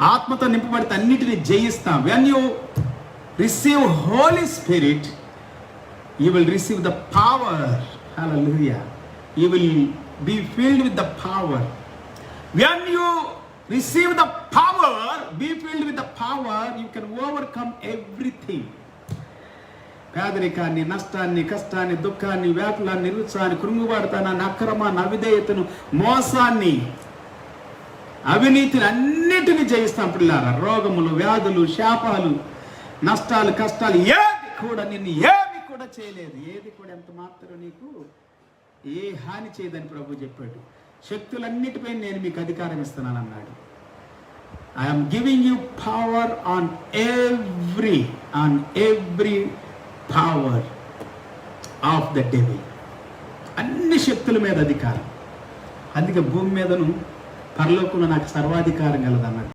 ఆత్మతో నింపబడితే అన్నిటిని జయిస్తాం. When you receive holy spirit, you will receive the power. Hallelujah. You will be filled with the power. When you receive the power, be filled with the power, you can overcome everything. పేదరికాన్ని, నష్టాన్ని, కష్టాన్ని, దుఃఖాన్ని, వ్యాకులాన్ని, నిరుత్సాహాన్ని, కృంగుబాటుతనాన్ని, అక్రమాన్ని, అవిధేయతను, మోసాన్ని, అవినీతిని అన్నిటినీ జయిస్తాం పిల్లారా. రోగములు, వ్యాధులు, శాపాలు, నష్టాలు, కష్టాలు ఏది కూడా నిన్ను ఏమి కూడా చేయలేదు. ఏది కూడా ఎంత మాత్రం నీకు ఏ హాని చేయదని ప్రభు చెప్పాడు. శక్తులన్నిటిపై నేను మీకు అధికారం ఇస్తున్నాను అన్నాడు. I'm giving you power on every power of the devil. అన్ని శక్తుల మీద అధికారం. అందుకే భూమి మీదను పరలోకంలో నాకు సర్వాధికారం కలదన్నాడు.